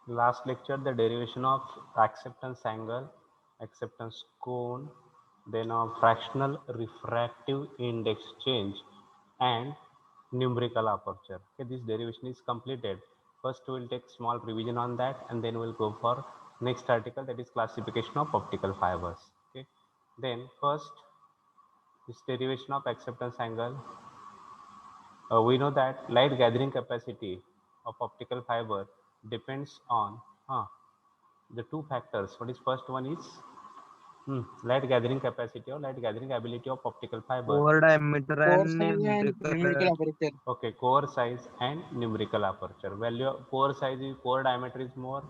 Last lecture, the derivation of acceptance angle, acceptance cone, then of fractional refractive index change and numerical aperture. Okay, this derivation is completed. First we will take small revision on that, and then we'll go for next article, that is classification of optical fibers. Okay, then first this derivation of acceptance angle. We know that light gathering capacity of optical fiber depends on the two factors. What is first one is light gathering capacity or light gathering ability of optical fiber. Core diameter Core and size and numerical aperture. Okay, core size and numerical aperture. Value of core size is, core diameter is more,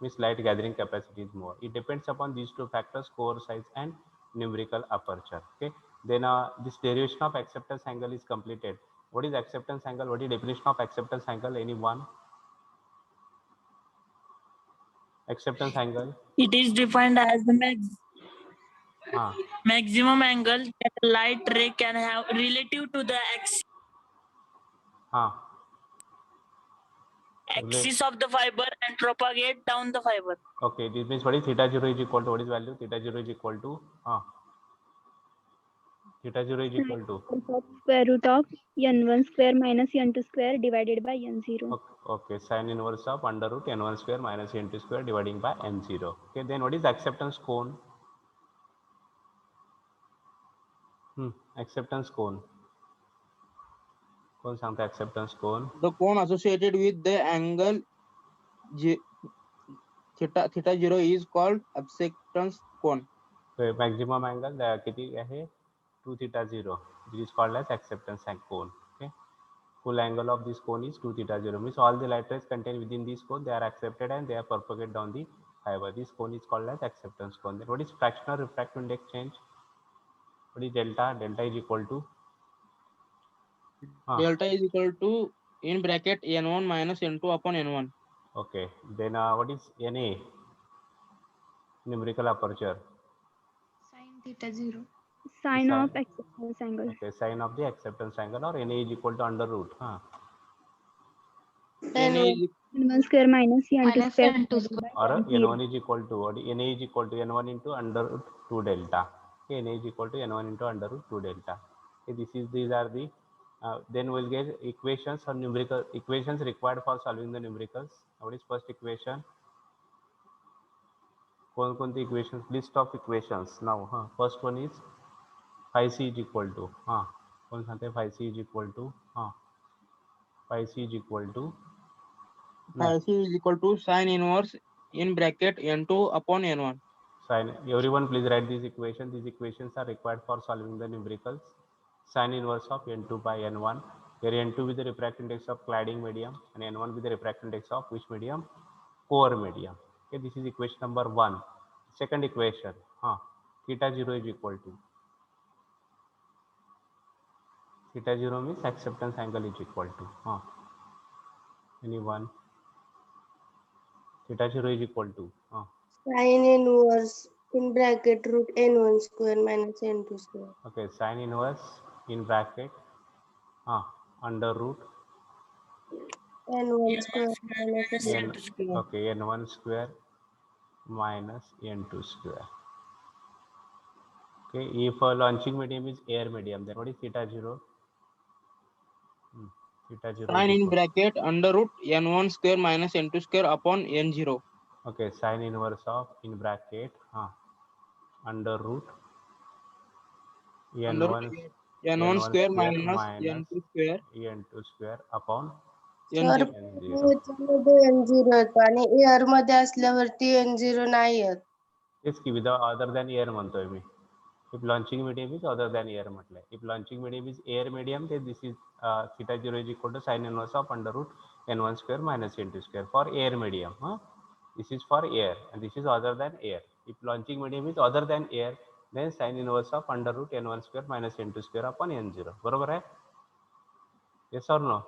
means light gathering capacity is more. It depends upon these two factors, core size and numerical aperture. Okay, then this derivation of acceptance angle is completed. What is acceptance angle? What is definition of acceptance angle? Anyone? Acceptance angle. It is defined as the Huh. maximum angle that a light ray can have relative to the Huh. axis of the fiber and propagate down the fiber. Okay, this means what is theta 0 is equal to, what is value? Theta 0 is equal to theta 0 is equal to square root of n1 square minus n2 square divided by n0. okay, sine inverse of under root n1 square minus n2 square dividing by n0. Okay, then what is acceptance cone? Acceptance cone. कौन सा acceptance cone? The cone associated with the angle theta 0 is called acceptance cone. So maximum angle किती आहे 2 theta 0. This is called as acceptance cone. Okay, full angle of this cone is 2 theta 0, means all the light rays contained within this cone, they are accepted and they are propagated down the fiber. This cone is called as acceptance cone. Then what is fractional refractive index change? What is delta? Delta is equal to Delta is equal to in bracket n1 minus n2 upon n1. Okay, then what is NA? Numerical aperture. Sin theta 0. Sine of acceptance angle. Okay, sine of the acceptance angle, or NA is equal to under root. n1 square minus n2 square n2 square. Or n1 is equal to what? NA is equal to n1 into under root 2 delta. Okay, NA is equal to n1 into under root 2 delta. Okay, these are the then we'll get equations or numerical equations required for solving the numericals. What is first equation? कौन the equations? List of equations now. First one is phi c is equal to कौन सा थे? Phi c is equal to phi c is equal to Phi c is equal to sine inverse in bracket n2 upon n1. Sine. Everyone please write these equations. These equations are required for solving the numericals. Sine inverse of n2 by n1, where n2 with the refractive index of cladding medium and n1 with the refractive index of which medium? Core medium. Okay, this is equation number 1. Second equation, theta 0 is equal to, theta 0 means acceptance angle is equal to anyone? Theta 0 is equal to Sine inverse in bracket root n1 square minus n2 square. Okay, sine inverse in bracket under root n1 square minus n, okay, n1 square minus n2 square. Okay, if launching medium is air medium, then what is theta 0? Theta 0 Sine in bracket under root n1 square minus n2 square upon n0. Okay, sine inverse of in bracket under root n1 square minus n2 square n2 square upon sir n0. n0 येतो आणि air मध्ये असल्यावरती n0 नाही येत. तेच की without other than air म्हणतोय मी. If launching medium is other than air म्हटलंय. If launching medium is air medium, then this is theta 0 is equal to sine inverse of under root n1 square minus n2 square for air medium. This is for air and this is other than air. If launching medium is other than air, then sine inverse of under root n1 square minus n2 square upon n0. बरोबर आहे? Yes or no?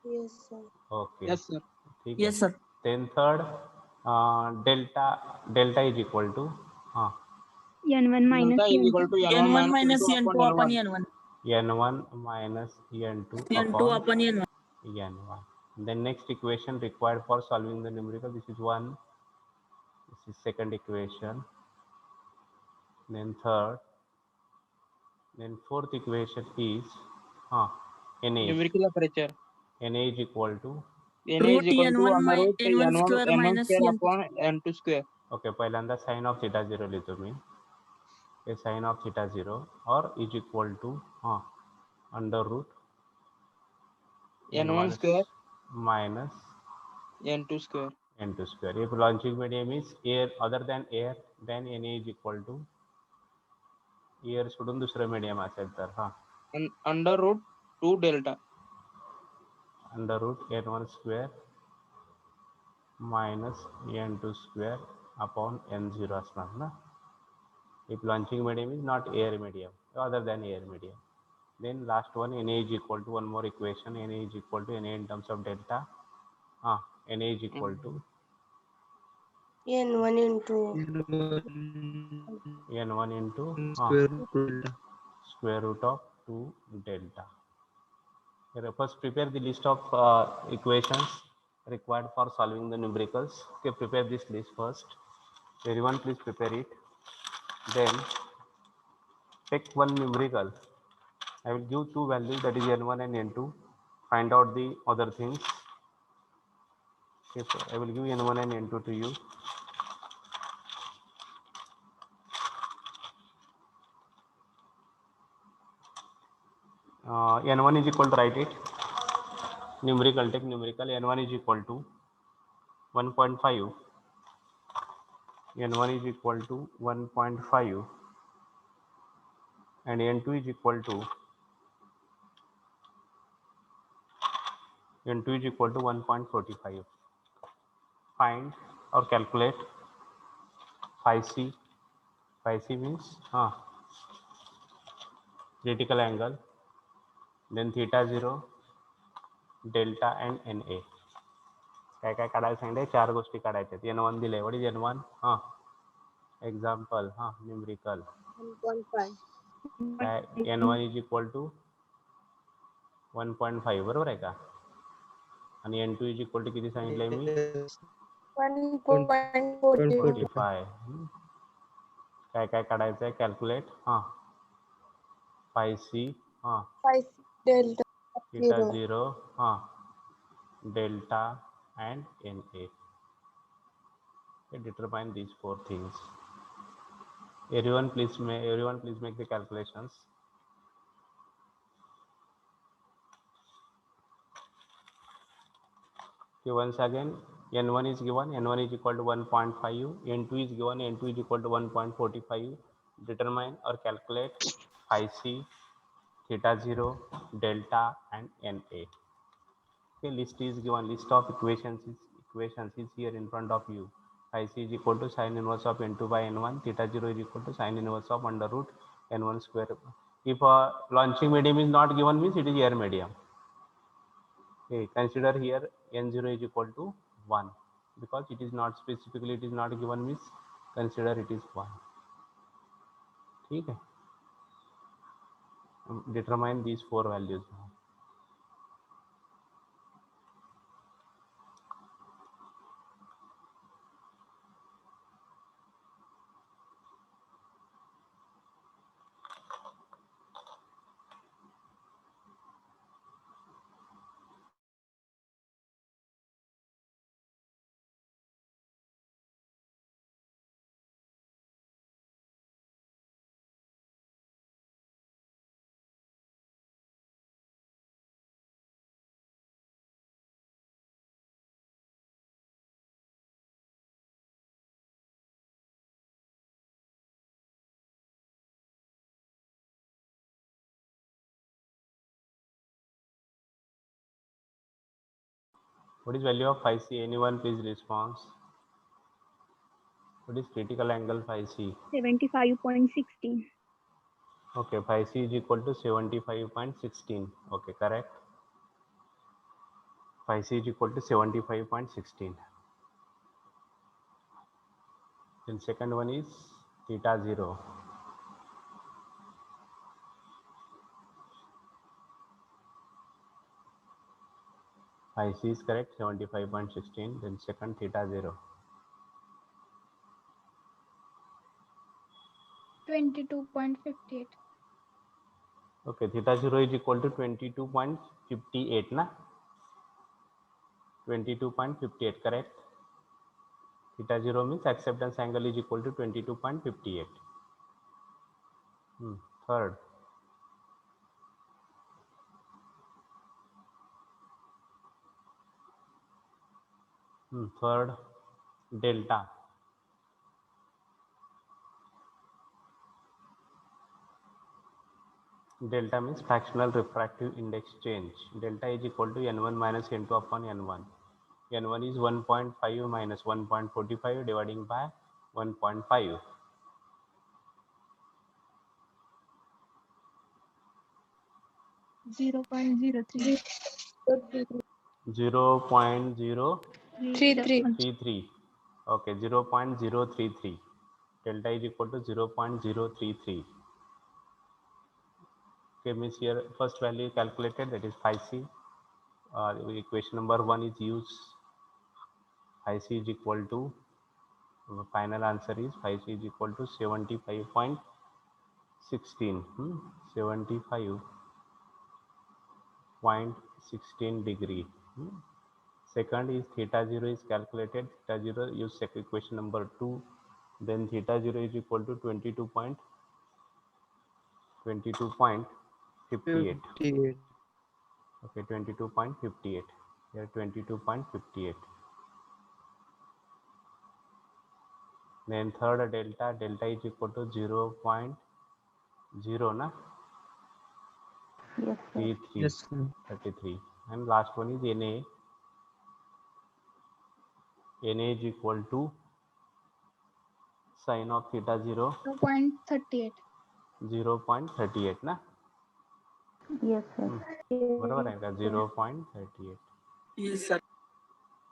Yes sir. Okay. Yes sir. ठीक Yes sir. Then third, delta is equal to n1 minus Delta is equal to n1 minus n2 upon n1. n1. n1 minus n2 n2 upon n1. n1. Then next equation required for solving the numerical, this is one, this is second equation, then third, then fourth equation is NA. Numerical aperture. NA is equal to, Na is Root equal to n1 under root n1 n1 square n1 minus square n. upon n2 square. okay, पहिल्यांदा sine of theta 0 लिहितो मी, हे sine of theta 0 और is equal to under root n1 square minus n2 square. n2 square. If launching medium is air other than air, then Na is equal to air सोडून दुसरं medium असेल तर And under root 2 delta. under root n1 square minus n2 square upon n0 असणार ना. If launching medium is not air medium, other than air medium, then last one Na is equal to, one more equation, Na is equal to Na in terms of delta, Na is equal to N1 into n1 into square root delta. square root of 2 delta. Here, first prepare the list of equations required for solving the numericals. Okay, prepare this list first. Everyone please prepare it. Then take one numerical. I will give two values, that is n1 and n2. Find out the other things. Okay, so I will give n1 and n2 to you. N1 is equal to, write it, numerical, take numerical, n1 is equal to 1.5, n1 is equal to 1.5 and n2 is equal to 1.45. Find or calculate phi c. Phi c means critical angle, then theta 0, delta and Na. काय काय काढायला सांगितलं, चार गोष्टी काढायच्यात. n1 दिले, what is n1? Example, numerical. 1.5. काय n1 is equal to 1.5, बरोबर आहे का? आणि n2 is equal to किती सांगितलंय मी? 1.45. काय काय काढायचं आहे, calculate pi C 5 delta theta 0. 0 delta and Na. Okay, determine these four things. Everyone please make the calculations. Okay, once again, n1 is given, n1 is equal to 1.5, n2 is given, n2 is equal to 1.45. Determine or calculate phi c, theta 0, delta and Na. Okay, list is given, list of equations is here in front of you. Phi c is equal to sin inverse of n2 by n1, theta 0 is equal to sin inverse of under root n1 square. If launching medium is not given, means it is air medium. Okay, consider here n0 is equal to 1, because it is not specifically, it is not given, means consider it is 1. ठीक है, determine these four values now. What is value of phi c? Anyone please response. What is critical angle phi c? 75.16. Okay, phi c is equal to 75.16. Okay, correct. Phi c is equal to 75.16. Then second one is theta 0. Phi C is correct, 75.16. Then second theta 0. 22.58. Okay, theta 0 is equal to 22.58 na? 22.58, correct? Theta 0 means acceptance angle is equal to 22.58. Third. Third, delta. Delta means fractional refractive index change. Delta is equal to n1 minus n2 upon n1. n1 is 1.5 minus 1.45 dividing by 1.5. 0.03. 0.033. Okay, 0.033. Delta is equal to 0.033. Okay, means here first value calculated, that is phi c. Equation number 1 is used. Phi c is equal to, final answer is phi c is equal to 75.16. 75.16 degree. Second is theta 0 is calculated. Theta 0, use equation number 2. Then theta 0 is equal to 22.58. Okay, 22.58. Here 22.58. Then third delta is equal to 0.0 na? Yes, sir. 33. And last one is Na. Na is equal to sine of theta 0. 0.38. 0.38 ना? Yes, sir. बरोबर आहे का? 0.38. Yes, sir.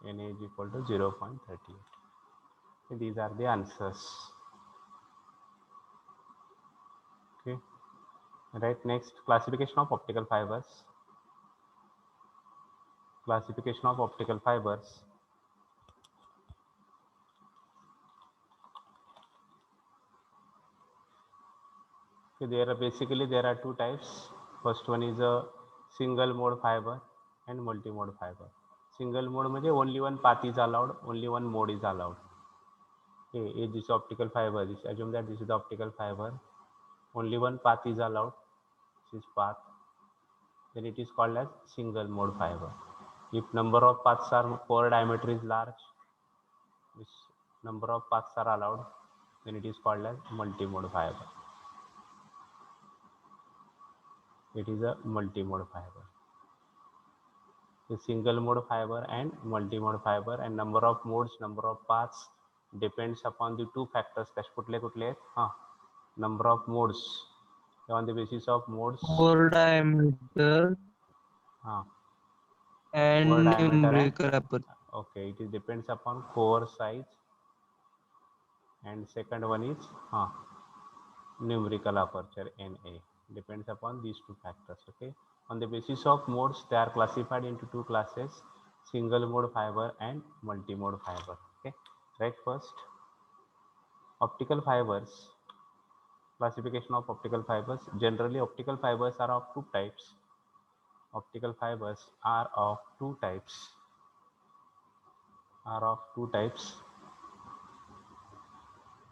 Na is equal to 0.38. These are the answers. Okay. Right, next, classification of optical fibers. Classification of optical fibers. Okay, there are two types. First one is a single mode fiber and multi-mode fiber. Single mode means only one path is allowed, only one mode is allowed. Okay, this is optical fiber. Assume that this is the optical fiber. Only one path is allowed. This is path. Then it is called as single mode fiber. If number of paths are, core diameter is large, this number of paths are allowed, then it is called as multi-mode fiber. It is a multi-mode fiber. The single mode fiber and multi-mode fiber, and number of modes, number of paths depends upon the two factors. Number of modes. On the basis of modes, Core diameter and core diameter numerical aperture. Okay, it is depends upon core size, and second one is numerical aperture Na. Depends upon these two factors. Okay, on the basis of modes, they are classified into two classes: single mode fiber and multi-mode fiber. Okay, right. First, optical fibers. Classification of optical fibers. Generally, optical fibers are of two types. Optical fibers are of two types.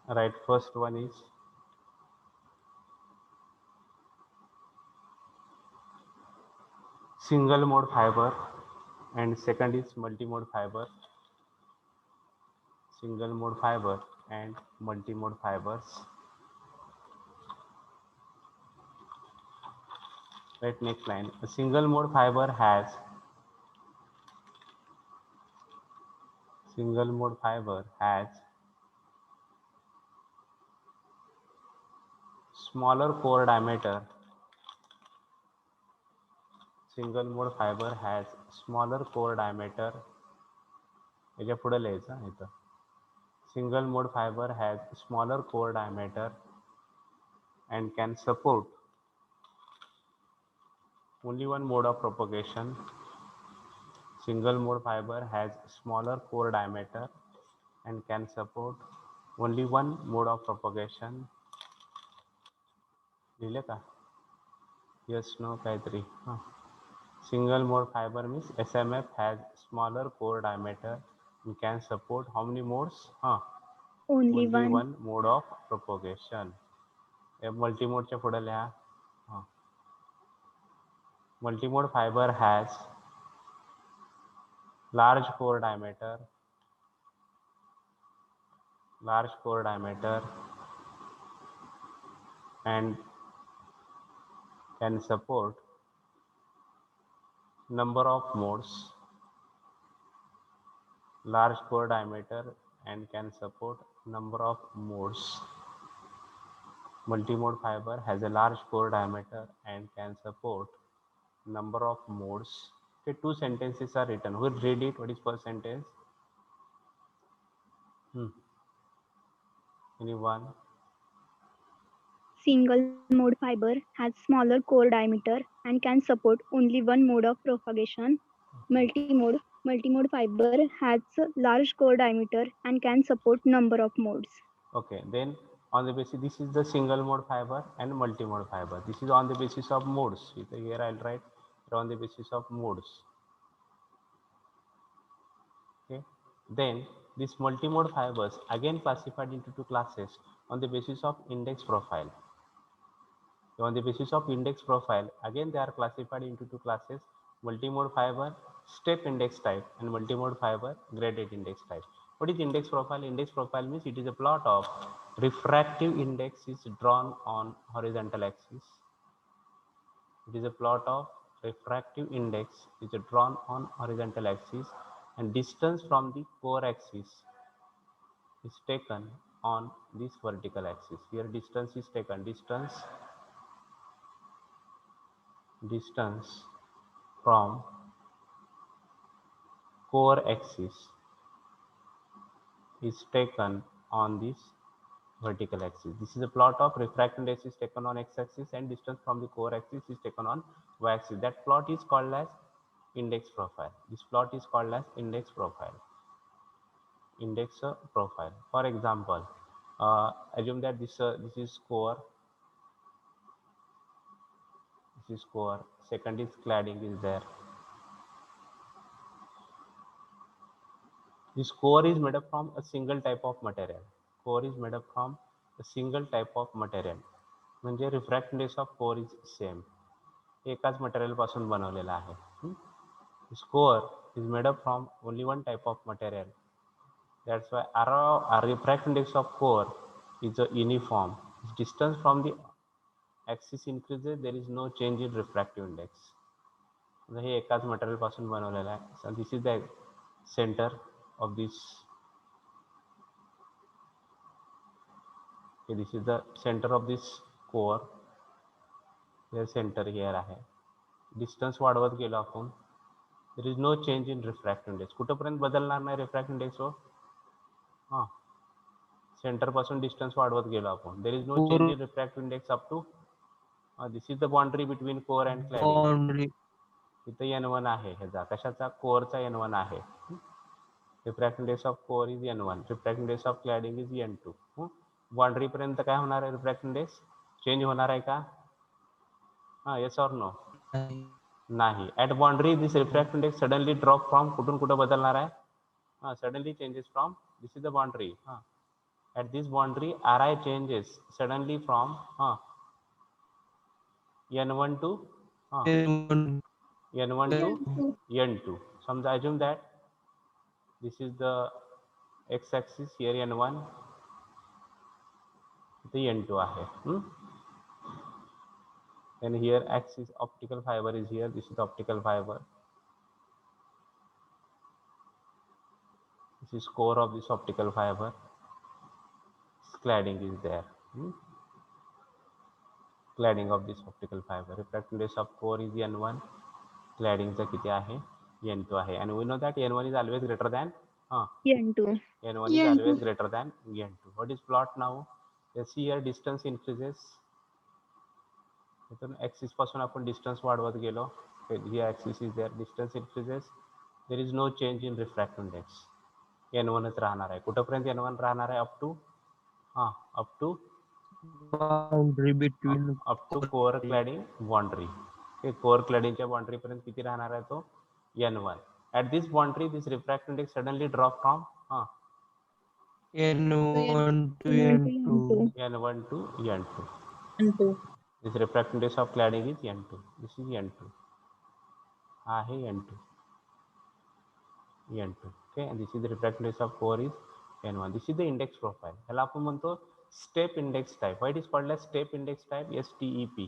Right, first one is single mode fiber and second is multi-mode fiber. Single mode fiber and multi-mode fibers. Right, next line. A single mode fiber has smaller core diameter. Single mode fiber has smaller core diameter. याच्या पुढे लिहायचं इथं. Single mode fiber has smaller core diameter and can support only one mode of propagation. Single mode fiber has smaller core diameter and can support only one mode of propagation. लिहिले का? Yes, no, काहीतरी. Single mode fiber means SMF has smaller core diameter and can support how many modes? Only Only one. one mode of propagation. Multimode च्या पुढे लिहा. Multimode fiber has large core diameter and can support number of modes. Large core diameter and can support number of modes. Multimode fiber has a large core diameter and can support number of modes. Okay, two sentences are written. Who will read it? What is first sentence? Anyone? Single mode fiber has smaller core diameter and can support only one mode of propagation. Multimode fiber has large core diameter and can support number of modes. Okay, then on the basis, this is the single mode fiber and multimode fiber. This is on the basis of modes. Here I'll write on the basis of modes. Okay, then these multimode fibers again classified into two classes on the basis of index profile. So on the basis of index profile, again they are classified into two classes: multimode fiber step index type and multimode fiber graded index type. What is index profile? Index profile means it is a plot of refractive index is drawn on horizontal axis. It is a plot of refractive index is drawn on horizontal axis, and distance from the core axis is taken on this vertical axis. Here distance is taken, distance from core axis is taken on this vertical axis. This is a plot of refractive index is taken on x-axis and distance from the core axis is taken on y-axis. That plot is called as index profile. This plot is called as index profile. Index profile. For example, assume that this is core. This is core. Second is cladding is there. This core is made up from a single type of material. Core is made up from a single type of material. म्हणजे refractive index of core is same. एकाच material पासून बनवलेला आहे. This core is made up from only one type of material. That's why our refractive index of core is uniform. Its distance from the axis increases, there is no change in refractive index. हे एकाच material पासून बनवलेला आहे. So this is the center of this. Okay, this is the center of this core. Here center here आहे. Distance वाढवत गेलो आपण. There is no change in refractive index. कुठपर्यंत बदलणार नाही refractive index हो? सेंटर पासून डिस्टन्स वाढवत गेलो आपण. There is no change in refractive index up to this is the boundary between core and cladding. इथे N1 आहे ह्याचा. कशाचा? कोरचा N1 आहे. refractive index of core is N1. refractive index of cladding is N2. Boundary पर्यंत काय होणार आहे refractive index? Change होणार आहे का? yes or no? नाही. At boundary this refractive index suddenly drop from कुठून कुठे बदलणार आहे? Suddenly changes from, this is the boundary. At this boundary Ri changes suddenly from N1 to N1 to N2. Some assume that this is the x-axis, here N1, the N2 आहे. And here axis optical fiber is here. This is the optical fiber. This is core of this optical fiber. Cladding is there. Cladding of this optical fiber. Refractive index of core is N1. Cladding चा किती आहे? N2 आहे. And we know that N1 is always greater than N2. N1 is always greater than N2. What is plot now? You see here distance increases. Axis पासून आपण distance वाढवत गेलो. Here axis is there. Distance increases. There is no change in refractive index. n1च राहणार आहे. कुठपर्यंत n1 राहणार आहे? Up to Boundary between up to core cladding boundary. Core क्लॅडिंगच्या बाउंड्री पर्यंत किती राहणार आहे तो? n1. At this boundary this refractive index suddenly drop from N1 to N2. n1 to n2. And 2. This refractive index of cladding is n2. This is n2. आहे n2. Okay, and this is the refractive index of core is n1. This is the index profile. ह्याला आपण म्हणतो step index type. Why it is called as step index type? STEP.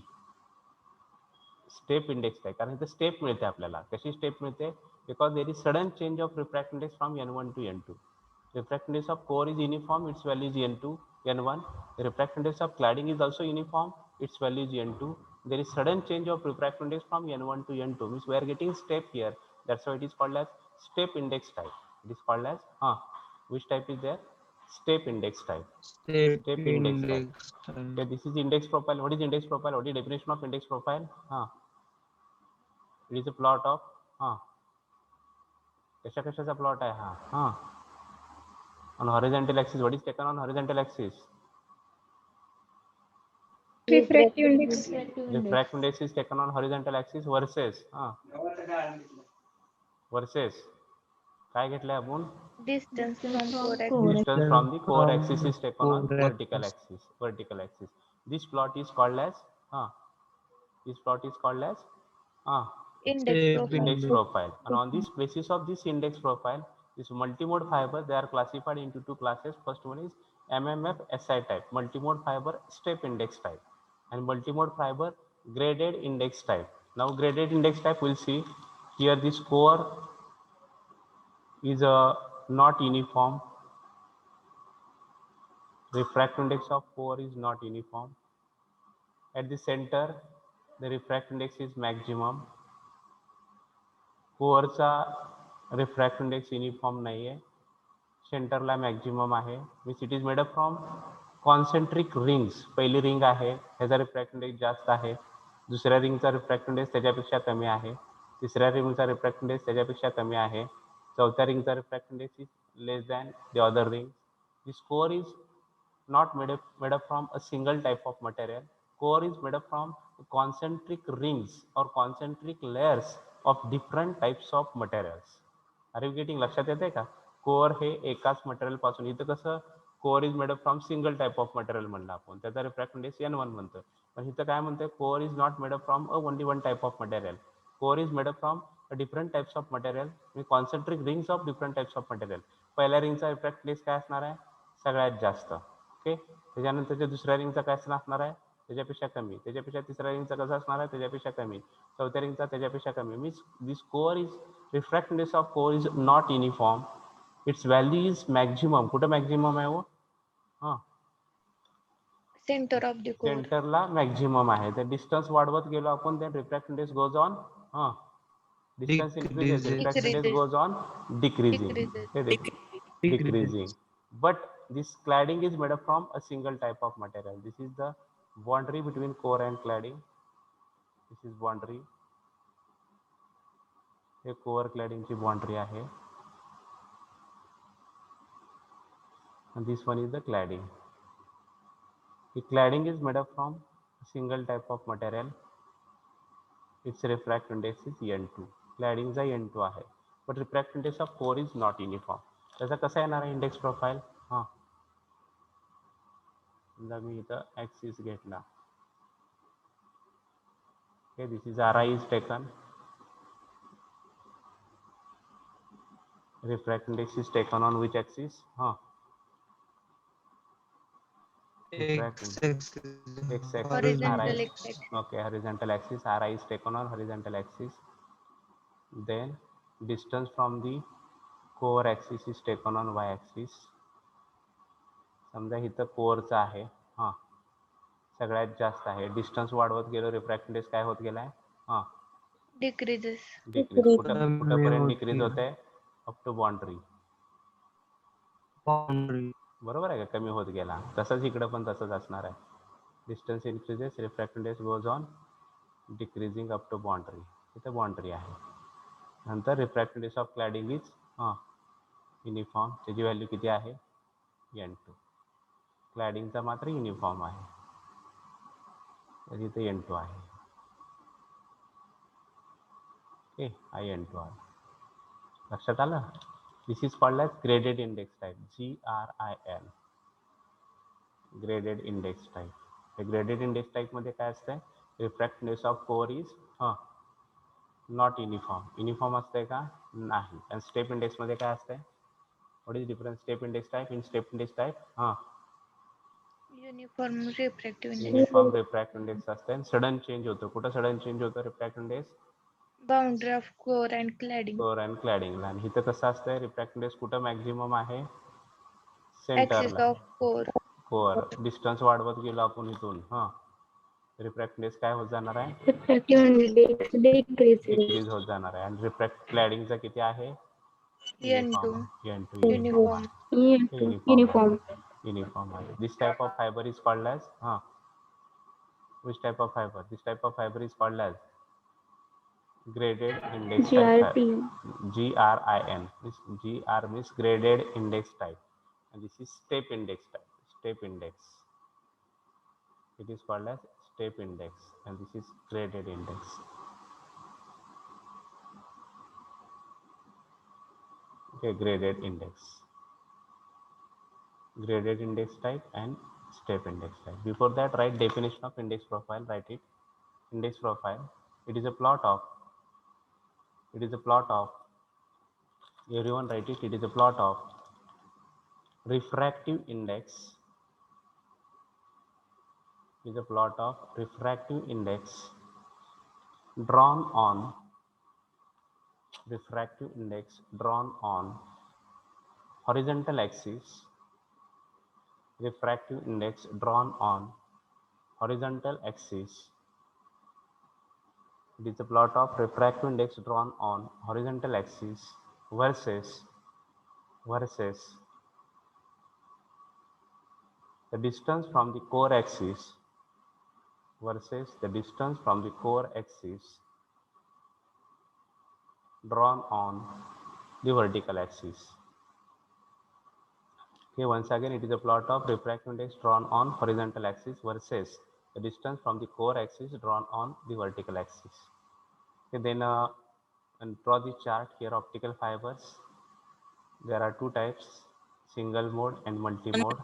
Step index type. कारण इथे step मिळते आपल्याला. कशी step मिळते? Because there is sudden change of refractive index from n1 to n2. Refractive index of core is uniform, its value is n2, n1. The refractive index of cladding is also uniform, its value is n2. There is sudden change of refractive index from n1 to n2, means we are getting step here. That's why it is called as step index type. It is called as which type is there? Step index type. Step index type. index type. Okay, this is index profile. What is index profile? What is definition of index profile? It is a plot of कशाचा plot आहे? On horizontal axis, what is taken on horizontal axis? Refractive index. Refractive index is taken on horizontal axis versus काय घेतलंय आपण? Distance from core Distance from the core axis is taken on core vertical axis. This plot is called as index profile. And on this basis of this index profile, this multimode fiber, they are classified into two classes. First one is MMF SI type, multimode fiber step index type, and multimode fiber graded index type. Now graded index type, we'll see here. This core is not uniform. Refractive index of core is not uniform. At the center, the refractive index is maximum. कोअरचा refractive index uniform नाही आहे. सेंटरला maximum आहे. Means it is made up from concentric rings. पहिली ring आहे, ह्याचा refractive index जास्त आहे. दुसऱ्या रिंगचा रिफ्रॅक्टिव्ह इंडेक्स त्याच्यापेक्षा कमी आहे. तिसऱ्या रिंगचा रिफ्रॅक्टिव्ह इंडेक्स त्याच्यापेक्षा कमी आहे. चौथ्या रिंगचा रिफ्रॅक्टिव्ह इंडेक्स is less than the other ring. This core is not made up from a single type of material. Core is made up from concentric rings or concentric layers of different types of materials. Are you getting? लक्षात येते का? Core हे एकाच material पासून. इथं कसं core is made up from single type of material म्हणलं आपण, त्याचा रिफ्रॅक्टिव्ह इंडेक्स n1 म्हणतो. पण इथं काय म्हणतोय? Core is not made up from only one type of material. Core is made up from different types of material, concentric rings of different types of material. पहिल्या रिंगचा रिफ्रॅक्टिव्ह इंडेक्स काय असणार आहे? सगळ्यात जास्त. ओके. त्याच्यानंतरच्या दुसऱ्या रिंगचा काय असणार आहे? त्याच्यापेक्षा कमी. त्याच्यापेक्षा तिसऱ्या रिंगचा कसा असणार आहे? त्याच्यापेक्षा कमी. चौथ्या रिंगचा त्याच्यापेक्षा कमी. Means this core is refractive index of core is not uniform. It's value is maximum. कुठं मॅक्झिमम आहे? center of the core. सेंटरला मॅक्झिमम आहे. तर डिस्टन्स वाढवत गेलो आपण, then refractive index goes on distance increases, refractive index goes on decreasing. But this cladding is made up from a single type of material. This is the boundary between core and cladding. This is boundary. हे core cladding ची boundary आहे. And this one is the cladding. The cladding is made up from a single type of material. Its refractive index is n2. Cladding चा n2 आहे. But refractive index of core is not uniform. त्याचा कसा येणार आहे index profile? समजा मी इथं axis घेतला. Okay, this is Ri is taken. Refractive index is taken on which axis? Horizontal axis. Okay, horizontal axis. Ri is taken on horizontal axis. Then distance from the core axis is taken on y axis. समजा इथं कोअरचा आहे, सगळ्यात जास्त आहे. Distance वाढवत गेलो, refractive index काय होत गेलाय? Decreases. डिक्रीज. कुठपर्यंत डिक्रीज होत आहे? Up to boundary. बरोबर आहे का? कमी होत गेला. तसंच इकडं पण तसंच असणार आहे. Distance increases, refractive index goes on decreasing up to boundary. इथं बाउंड्री आहे. नंतर refractive index of cladding is uniform, त्याची व्हॅल्यू किती आहे n2. क्लॅडिंगचा मात्र युनिफॉर्म आहे, तर इथे n2 आहे. ओके, हा n2 आहे. लक्षात आलं. This is called as graded index type, GRIN, graded index type. हे ग्रेडेड इंडेक्स टाईपमध्ये काय असतंय, refractive index of core is not uniform. Uniform असतंय का, नाही. आणि स्टेप इंडेक्समध्ये काय असतंय, what is difference step index type in step index type, uniform refractive index uniform refractive index असते आणि सडन चेंज होतो. कुठं सडन चेंज होतं refractive index, boundary of core and cladding core and क्लॅडिंगला. आणि इथं कसं असतंय, रिफ्रॅक्टिव्ह इंडेक्स कुठं मॅक्झिमम आहे, ऍक्सिस सेंटरला. ऑफ कोर कोअर डिस्टन्स वाढवत गेलो आपण इथून, रिफ्रॅक्टिव्ह इंडेक्स काय होत जाणार आहे, Refractive index decreases. डिक्रीज होत जाणार आहे. आणि रिफ्रॅक्ट क्लॅडिंगचा किती आहे, N2 N2 युनिफॉर्म युनिफॉर्म आहे. Uniform. Uniform आहे. This type of fiber is called as which type of fiber? This type of fiber is called as graded index type. GRT. GRIN. This GR means graded index type, and this is step index type. Step index. It is called as step index, and this is graded index. Okay, graded index. Graded index type and step index type. Before that, write definition of index profile. Write it. Index profile. It is a plot of. Everyone write it. It is a plot of refractive index. It is a plot of refractive index drawn on horizontal axis. Refractive index drawn on horizontal axis. It is a plot of refractive index drawn on horizontal axis versus the distance from the core axis drawn on the vertical axis. Okay, once again, it is a plot of refractive index drawn on horizontal axis versus the distance from the core axis drawn on the vertical axis. Okay, then and draw the chart here. Optical fibers, there are two types, single mode and multi-mode.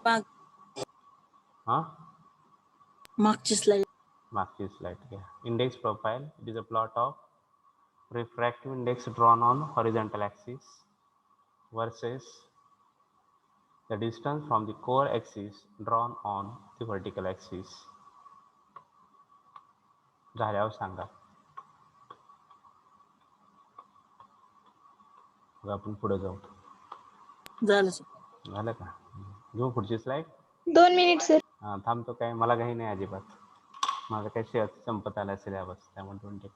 मागची slide. Marquis slide. Yeah. Index profile, it is a plot of refractive index drawn on horizontal axis versus the distance from the core axis drawn on the vertical axis. झाल्यावर सांगा. मग आपण पुढे जाऊ. झालं झालं का, घेऊ पुढची स्लाइड. 2 minute sir. थांबतो काय, मला काही नाही अजिबात. माझं काय शेअर संपत आला सिलेबस, त्यामुळे 2 टेक.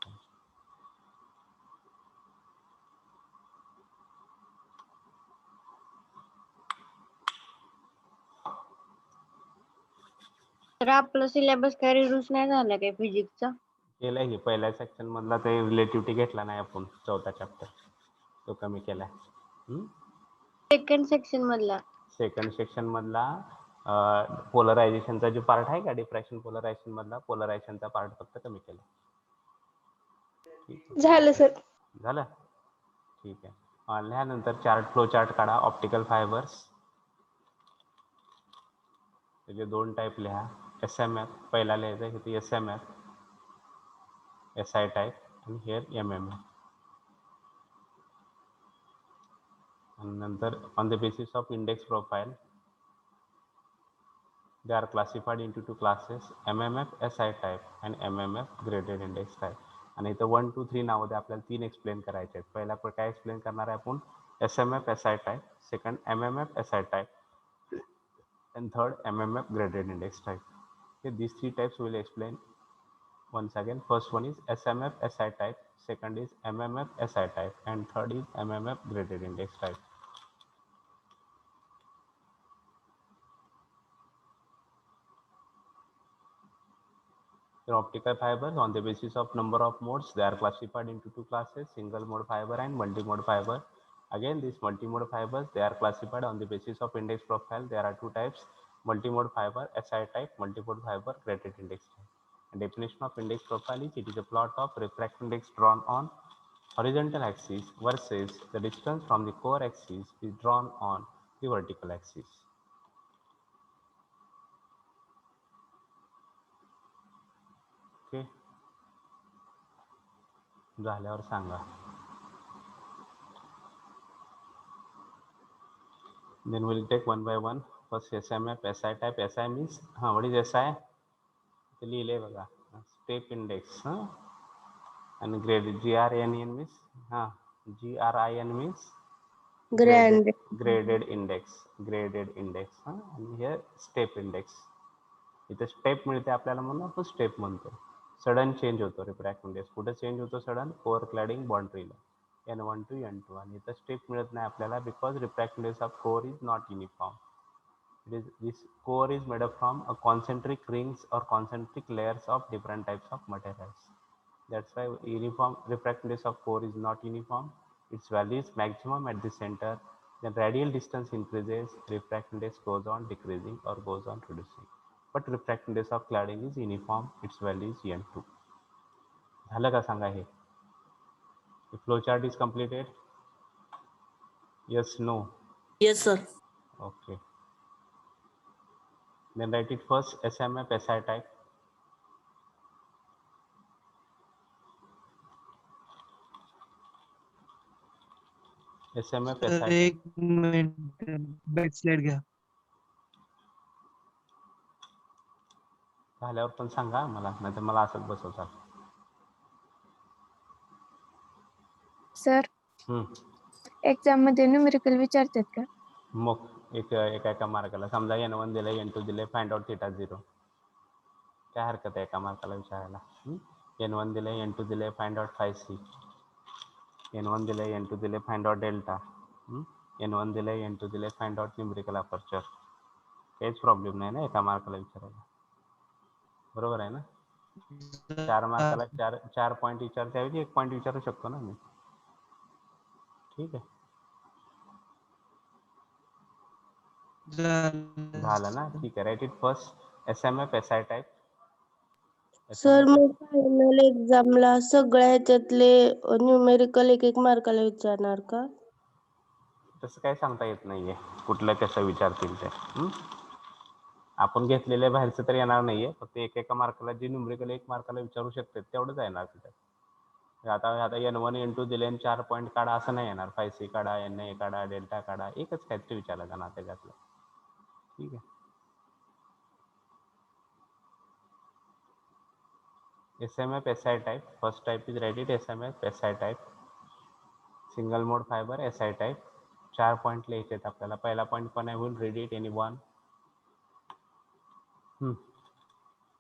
तर आपला सिलेबस काय रिड्यूस नाही झाला काय फिजिक्सचा? केलंय की पहिल्या सेक्शन मधला ते रिलेटिव्हिटी घेतला नाही आपण, 4था चॅप्टर तो कमी केलाय. सेकंड सेक्शन मधला सेकंड सेक्शन मधला पोलरायझेशनचा जो पार्ट आहे का, डिफ्रॅक्शन पोलरायझेशन मधला पोलरायझेशनचा पार्ट फक्त कमी केला. झालं सर. झालं, ठीक आहे. ल्यानंतर चार्ट, फ्लो चार्ट काढा. ऑप्टिकल फायबर्स त्याचे 2 टाईप लिहा. SMF पहिला लिहायचा आहे, इथे SMF SI टाईप आणि हेअर MMF. आणि नंतर on the basis of index profile they are classified into 2 classes, MMF SI type and MMF graded index type. आणि इथं 1, 2, 3 नावामध्ये आपल्याला 3 एक्सप्लेन करायचे आहेत. पहिला काय एक्सप्लेन करणार आहे आपण, SMF SI type, second MMF SI type and third MMF graded index type. Okay, these 3 types we will explain once again. First one is SMF SI type, second is MMF SI type and third is MMF graded index type. Your optical fibers, on the basis of number of modes, they are classified into two classes: single mode fiber and multi-mode fiber. Again, these multi-mode fibers, they are classified on the basis of index profile. There are two types: multi-mode fiber, SI type; multi-mode fiber, graded index type. And definition of index profile is: it is a plot of refractive index drawn on horizontal axis versus the distance from the core axis is drawn on the vertical axis. Okay. झाल्यावर सांगा. Then we'll take one by one. First SMF, SI type. SI means, what is SI? ते लिहिले बघा. Step index. And grade GRIN means, GRIN means graded index. Graded index. And here step index. इथे step मिळते आपल्याला म्हणून आपण step म्हणतो. Sudden change होतो रिफ्रॅक्टिव्ह इंडेक्स. कुठे चेंज होतो सडन? कोर क्लॅडिंग बाउंड्रीला, N1 to N2. आणि इथं स्टेप मिळत नाही आपल्याला because refractive index of core is not uniform. This core is made up from a concentric rings or concentric layers of different types of materials. That's why uniform refractive index of core is not uniform. Its value is maximum at the center. Then radial distance increases, refractive index goes on decreasing or goes on reducing. But refractive index of cladding is uniform. Its value is N2. झालं का सांगा हे? The flowchart is completed. Yes, no. Yes, sir. Okay. Then write it first. SMF, SI type. SMF, SI type. एक minute back slide घ्या. झाल्यावर पण सांगा मला, नाहीतर मला असंच बसवतात. सर एक्झाम मध्ये न्यूमेरिकल विचारतात का? मग एका मार्काला समजा N1 दिले, N2 दिले, फाइंड आउट थीटा 0. काय हरकत आहे एका मार्काला विचारायला? N1 दिले, N2 दिले, फाइंड आउट 5C. N1 दिले, N2 दिले, फाइंड आउट डेल्टा. N1 दिले, N2 दिले, फाइंड आउट न्यूमेरिकल अपर्चर. काहीच प्रॉब्लेम नाही ना एका मार्काला विचारायला. बरोबर आहे ना? 4 मार्काला 4 पॉईंट विचारते ऐवजी 1 पॉईंट विचारू शकतो ना मी. ठीक आहे. झालं ना? ठीक आहे. Right it first. SMF, SI type. Sir मग फायनल एक्झामला सगळ्या ह्याच्यातले न्यूमेरिकल एक मार्काला विचारणार का? तसं काय सांगता येत नाहीये कुठलं कसं विचारतील ते. आपण घेतलेल्या बाहेरचं तर येणार नाहीये. फक्त एका मार्काला जे न्यूमेरिकल 1 मार्काला विचारू शकते तेवढंच येणार तिथे. आता N1 N2 दिले आणि 4 पॉईंट काढा असं नाही येणार. 5C काढा, NA काढा, डेल्टा काढा, एकच काहीतरी विचारलं जाणार त्याच्यातलं. ठीक आहे. SMF, SI type. First type is write it SMF, SI type. Single mode fiber, SI type. 4 point लिहायचे आहेत आपल्याला. पहिला पॉइंट पण आहे, will read it anyone.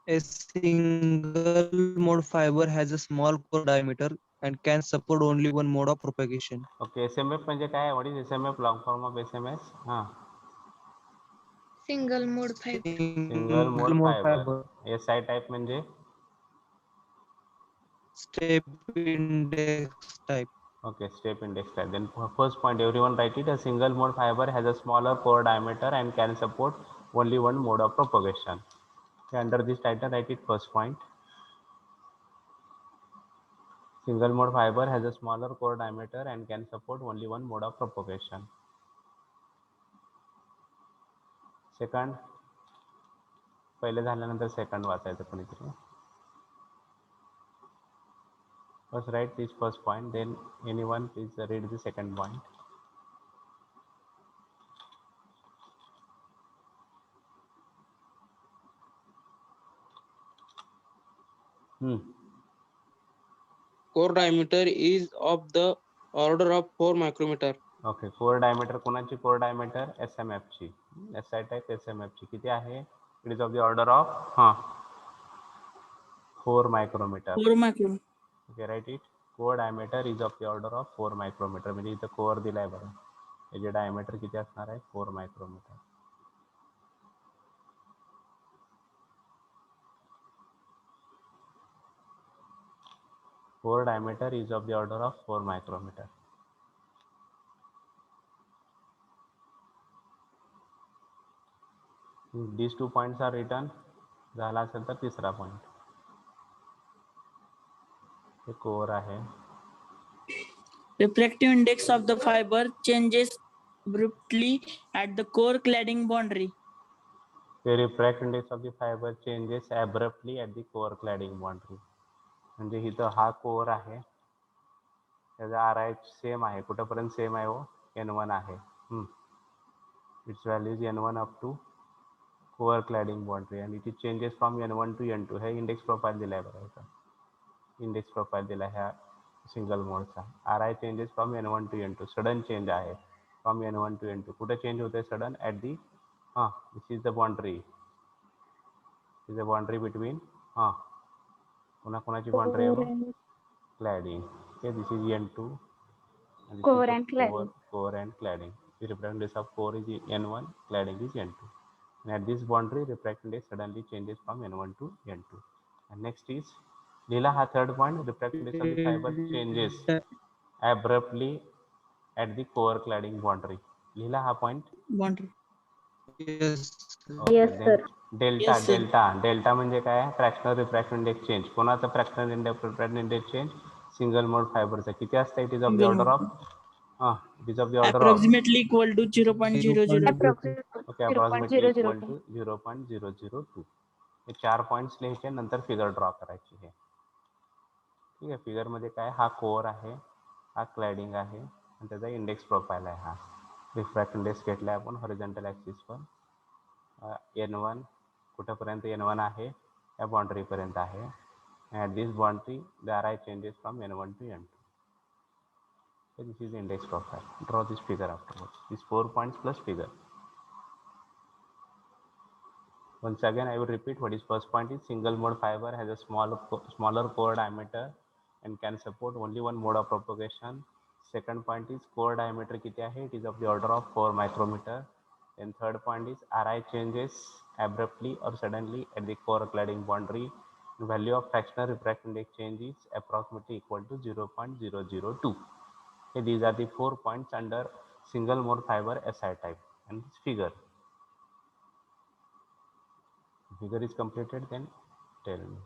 A single mode fiber has a small core diameter and can support only one mode of propagation. Okay. SMF म्हणजे काय? What is SMF? Long form of SMS. Single mode fibre. Single mode fibre. SI type म्हणजे Step index type. Okay, step index type. Then first point, everyone write it. A single mode fiber has a smaller core diameter and can support only one mode of propagation. Okay, under this title, write it first point. Single mode fiber has a smaller core diameter and can support only one mode of propagation. Second, पहिले झाल्यानंतर second वाचायचं कोणीतरी. First write this first point, then anyone please read the second point. Core diameter is of the order of 4 micrometer. Okay. Core diameter कोणाची? Core diameter SMF ची. SI type SMF ची किती आहे? It is of the order of 4 micrometer. 4 micron. Okay, write it. Core diameter is of the order of 4 micrometer. म्हणजे इथं core दिलाय बघा. याचे डायमीटर किती असणार आहे? 4 micrometre. core diameter is of the order of 4 micrometer. If these 2 points are written, झाला असेल तर तिसरा पॉइंट. हे कोर आहे. Refractive index of the fiber changes abruptly at the core cladding boundary. The refractive index of the fiber changes abruptly at the core cladding boundary. म्हणजे इथं हा core आहे, त्याचा RI सेम आहे. कुठेपर्यंत सेम आहे? वो N1 आहे. It's value is N1 up to core cladding boundary आणि it changes from N1 to N2. हे इंडेक्स प्रोफाईल दिलाय बघा इथं. इंडेक्स प्रोफाईल दिला ह्या सिंगल मोडचा. RI changes from N1 to N2. Sudden change आहे फ्रॉम N1 टू N2. कुठे चेंज होते sudden? At the this is the boundary. Is the boundary between कोणाची बाउंड्री आहे? Cladding. Okay, this is N2 and this Core is the and cladding. core and cladding. The refractive index of core is N1, cladding is N2. And at this boundary, refractive index suddenly changes from N1 to N2. And next is Lila, ha third point, refractive index of the fiber changes abruptly at the core cladding boundary. Lila, ha point. Boundary. Yes. Okay, Yes, then sir. Yes, sir. delta म्हणजे काय? Fractional refractive index change. कोणाचा fractional refractive index change? Single mode फायबरचा. किती असतं? It is of the Single order mode. Of it is of the order of Approximately equal to 0.002. Approximately okay, approximately 0.002. equal to 0.002. Hey 4 points लिहायचे, नंतर figure draw करायची आहे. ठीक आहे. Figure मध्ये काय? हा कोर आहे, हा क्लॅडिंग आहे आणि त्याचा इंडेक्स प्रोफाईल आहे. हा रिफ्रॅक्टिव्ह इंडेक्स घेतलाय आपण हॉरिझॉन्टल ॲक्सिसवर. N1 कुठेपर्यंत N1 आहे? या बाउंड्रीपर्यंत आहे. At this boundary the RI changes from N1 to N2. So this is the index profile. Draw this figure afterwards. These 4 points plus figure. Once again, I will repeat what is first point is single mode fiber has a smaller core diameter and can support only one mode of propagation. Second point is core diameter किती आहे? It is of the order of 4 micrometer. Then third point is RI changes abruptly or suddenly at the core cladding boundary. The value of fractional refractive index change is approximately equal to 0.002. Okay, these are the 4 points under single mode fiber SI type. And this figure is completed, then tell me.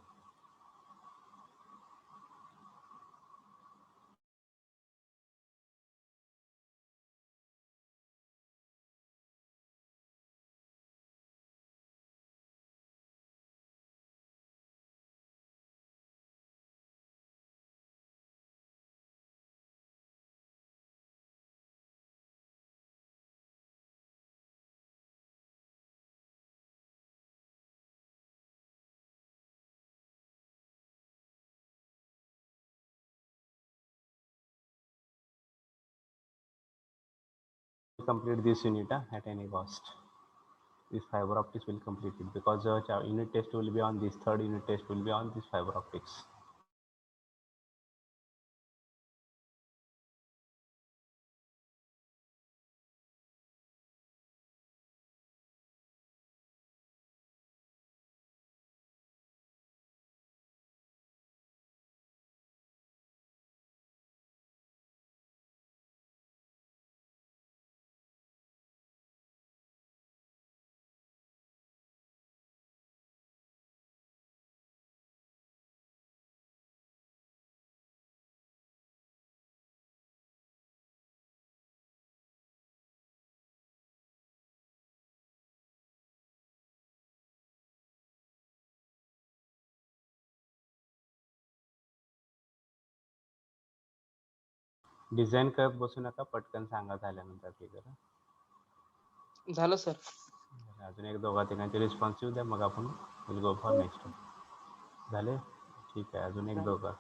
Complete this unit at any cost. This fiber optics will complete it because the unit test will be on this, third unit test will be on this fiber optics. Design करत बसू नका, पटकन सांगा झाल्यानंतर figure. झालं sir. अजून एक दोघा तिघांचे response येऊ द्या, मग आपण विल गो फॉर नेक्स्ट. झाले? ठीक आहे. अजून एक दोघा.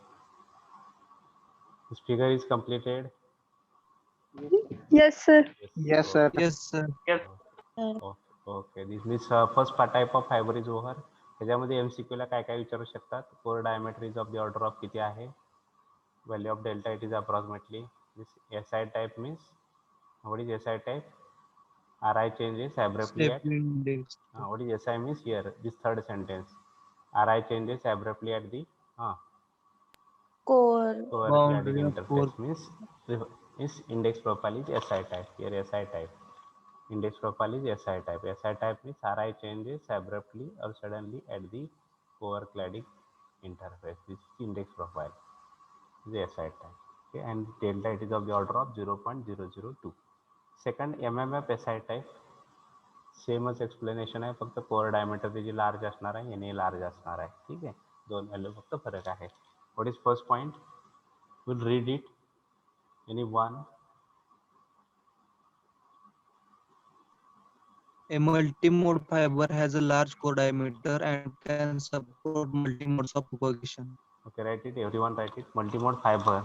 This figure is completed. Yes, sir. Yes, sir. Yes, sir. Okay. This means first type of fibre is over. त्याच्यामध्ये MCQ ला काय काय विचारू शकतात? Core diameter is of the order of किती आहे? Value of delta, it is approximately. This SI type means, what is SI type? RI changes abruptly at Index. what is SI means here, this third sentence. RI changes abruptly at the core. Core Boundary cladding of interface core. means index profile is SI type. Here SI type. Index profile is SI type. SI type means RI changes abruptly or suddenly at the core cladding interface. This is index profile. This is SI type. Okay, and delta it is of the order of 0.002. Second MMF SI type. सेमच explanation आहे, फक्त core diameter त्याची large असणार आहे, N a large असणार आहे. ठीक आहे, दोन व्हॅल्यू फक्त फरक आहे. What is first point? Will read it any one. A multi-mode fiber has a large core diameter and can support multi-modes of propagation. Okay, write it, everyone write it. Multimode fiber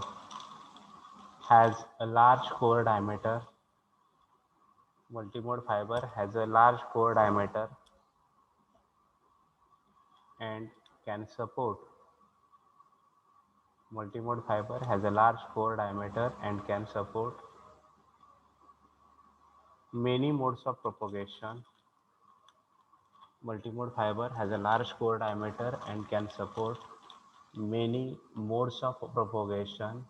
has a large core diameter. Multimode fiber has a large core diameter and can support. Multimode fiber has a large core diameter and can support many modes of propagation. Multimode fiber has a large core diameter and can support many modes of propagation.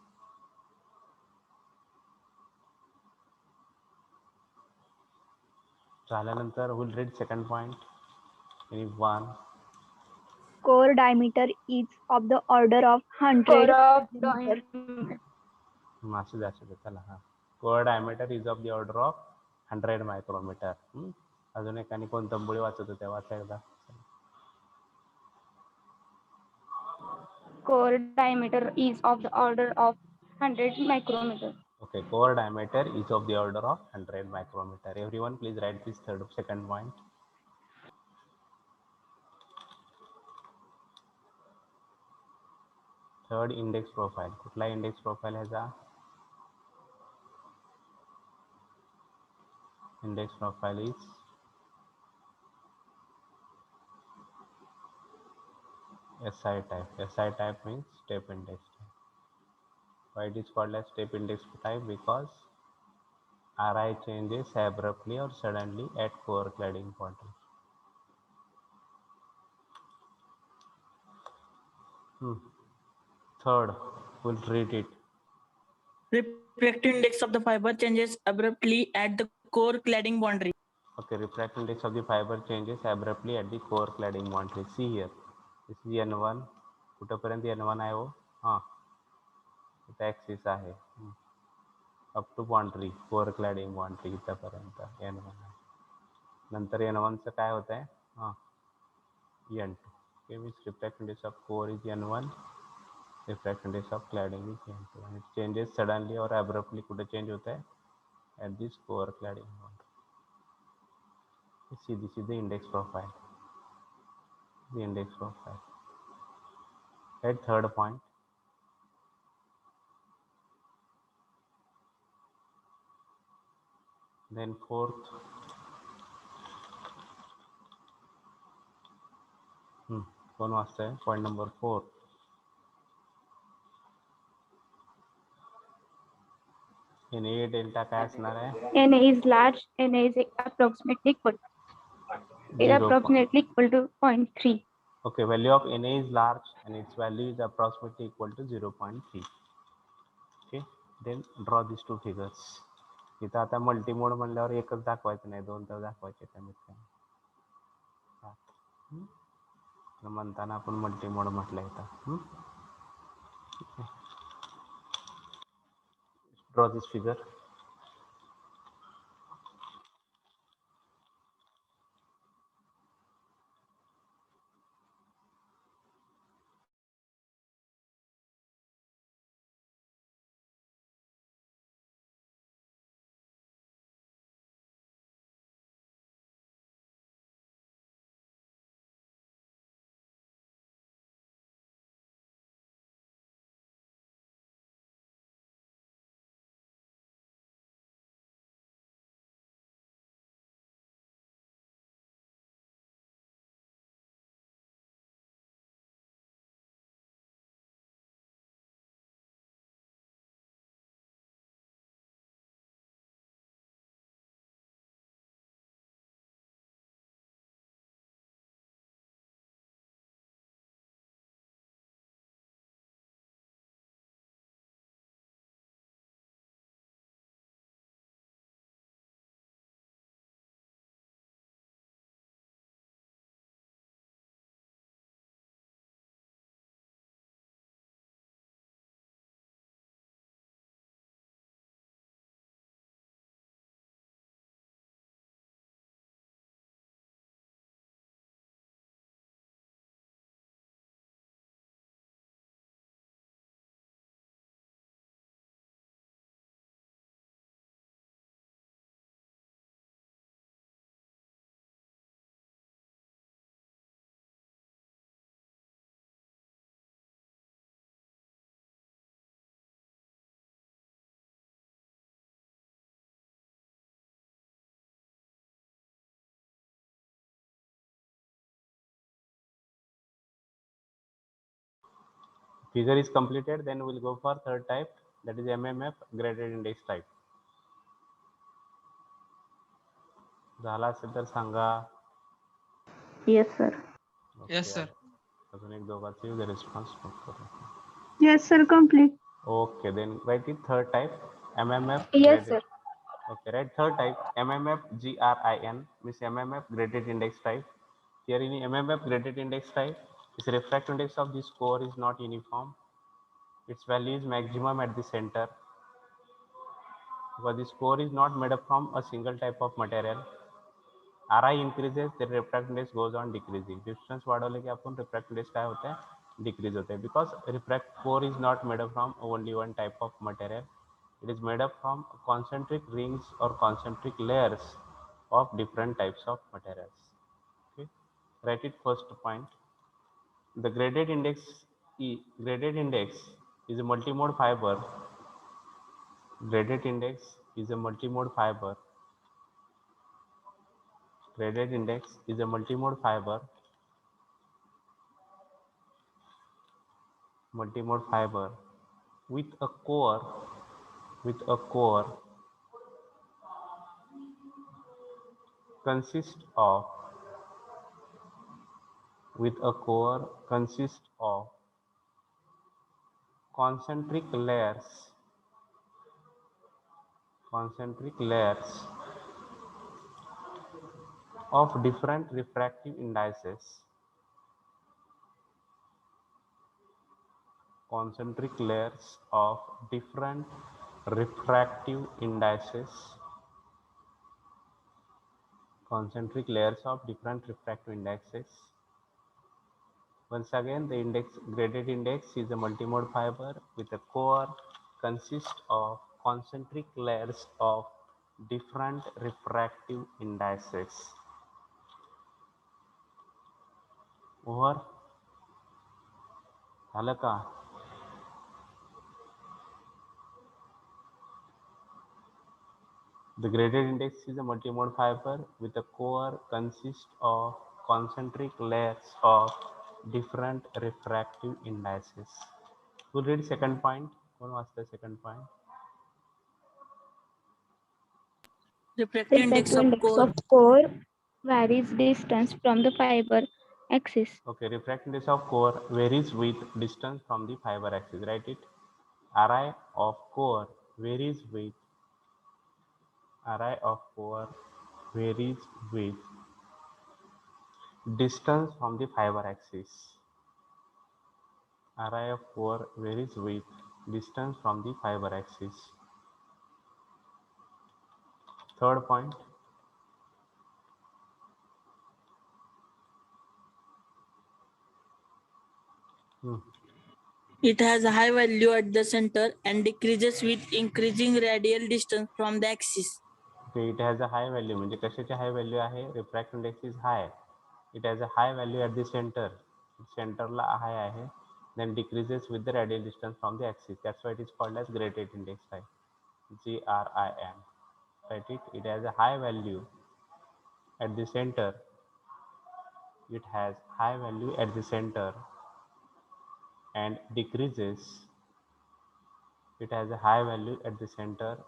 झाल्यानंतर we'll read second point. Any one. Core diameter is of the order of 100 millimeter. असू दे चला. हा, core diameter is of the order of 100 micrometer. अजून एकाने कोणतं बुळी वाचत होत्या, वाचा एकदा. Core diameter is of the order of 100 micrometer. Okay, core diameter is of the order of 100 micrometer. Everyone please write this second point. Third, index profile. कुठला index profile ह्याचा? Index profile is SI type. SI type means step index type. Why it is called as step index type? Because RI changes abruptly or suddenly at core cladding point. Third, we'll read it. Refractive index of the fiber changes abruptly at the core cladding boundary. Okay, refractive index of the fiber changes abruptly at the core cladding boundary. See here, this is N1. कुठपर्यंत N1 आहे हो? हां, इथं axis आहे. Up to boundary, core cladding boundary इथंपर्यंत N1 आहे. नंतर N1चं काय होत आहे? हां, N2. Okay, means refractive index of core is N1. Refractive index of cladding is N2. And it changes suddenly or abruptly. कुठे चेंज होता है? At this core cladding boundary. See, this is the index profile. The index profile. At third point. Then fourth. कौन वाचता है? Point number 4. NA delta काय असणार आहे? Na is large. Na is approximately equal. Is approximately equal to 0.3. Okay, value of Na is large and its value is approximately equal to 0.3. Okay, then draw these two figures. इथं आता multimode म्हणल्यावर एकच दाखवायचं नाही, दोन तर दाखवायचे कमीत कमी. म्हणताना आपण मल्टीमोड म्हटलं इथं. Draw this figure. figure is completed, then we'll go for third type, that is MMF graded index type. झाला असेल तर सांगा. Yes, sir. Yes, sir. अजून एक दोघांचे उद्या रिस्पॉन्स नोट करू. Yes, sir. Complete. Okay, then write it third type MMF Yes, graded. sir. Okay, right, third type MMF GRIN means MMF graded index type. Here in MMF graded index type, its refractive index of this core is not uniform. Its value is maximum at the center. Because this core is not made up from a single type of material. Ri increases, the refractive index goes on decreasing. Distance वाढवले की आपण refractive index काय होता है? Decrease होता है. Because refractive core is not made up from only one type of material. It is made up from concentric rings or concentric layers of different types of materials. Okay, write it first point. The graded index is a multimode fiber. Graded index is a multimode fiber. Graded index is a multimode fiber. Multimode fiber with a core consists of concentric layers of different refractive indices. Concentric layers of different refractive indices. Concentric layers of different refractive indexes. Once again, the graded index is a multimode fiber with a core consists of concentric layers of different refractive indices. Over. झालं का? The graded index is a multimode fiber with a core consists of concentric layers of different refractive indices. We'll read second point. What was the second point? Refractive index Refractive of index core. of core varies distance from the fiber axis. Okay, refractive index of core varies with distance from the fiber axis. Write it. Ri of core varies with distance from the fiber axis. Ri of core varies with distance from the fiber axis. Third point. It has a high value at the center and decreases with increasing radial distance from the axis. Okay, it has a high value. म्हणजे कशाची high value आहे? Refractive index is high. It has a high value at the center. Center La high आहे. Then decreases with the radial distance from the axis. That's why it is called as graded index type. GRIN. Right? It has a high value at the center. It has high value at the center and decreases. It has a high value at the center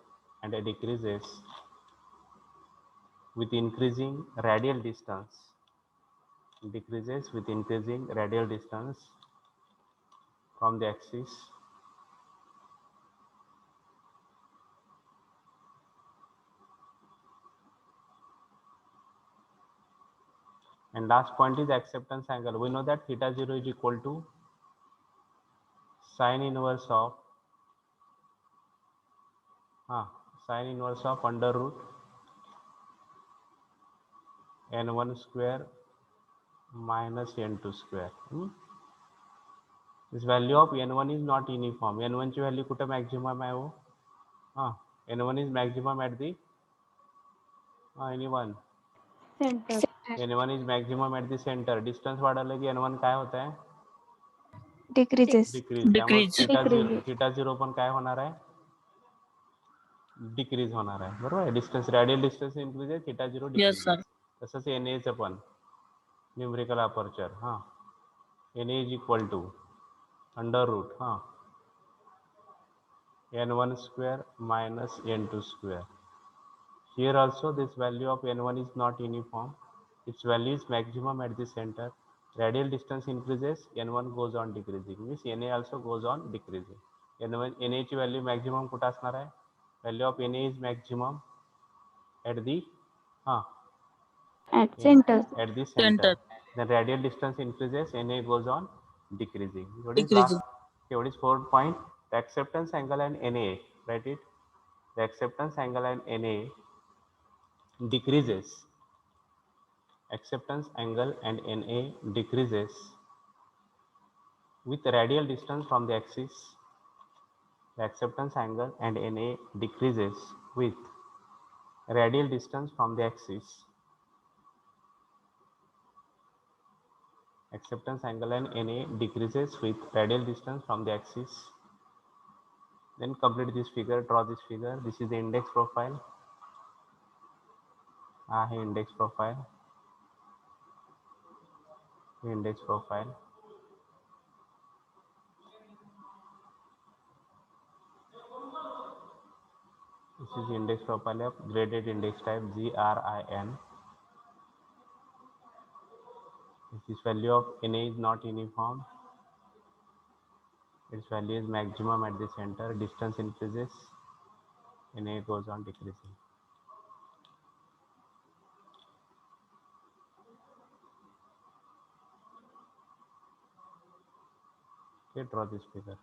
and it decreases with increasing radial distance. Decreases with increasing radial distance from the axis. And last point is acceptance angle. We know that theta 0 is equal to sine inverse of under root n1 square minus n2 square. This value of n1 is not uniform. n1 ची value कुठे maximum आहे हो? n1 is maximum at the anyone. Center. n1 is maximum at the center. Distance वाढवलं की n1 काय होत आहे? Decreases. Decrease. त्यामुळे theta 0 पण काय होणार आहे? Decrease होणार आहे. बरोबर आहे? Distance, radial distance increases, theta 0 decreases. Yes, sir. तसंच NA चं पण numerical aperture. NA is equal to under root n1 square minus n2 square. Here also this value of n1 is not uniform. Its value is maximum at the center. Radial distance increases, n1 goes on decreasing. Means na also goes on decreasing. n1 na ची value maximum कुठं असणार आहे? Value of na is maximum at the At center. at the center. Center. The radial distance increases, na goes on decreasing. What is Decreasing. last? Okay, what is fourth point? The acceptance angle and na. Write it. The acceptance angle and na decreases. Acceptance angle and na decreases with radial distance from the axis. The acceptance angle and na decreases with radial distance from the axis. Acceptance angle and na decreases with radial distance from the axis. Then complete this figure, draw this figure. This is the index profile. Index profile. Index profile. This is the index profile of graded index type GRIN. This value of Na is not uniform. Its value is maximum at the center. Distance increases, Na goes on decreasing. Okay, draw this figure.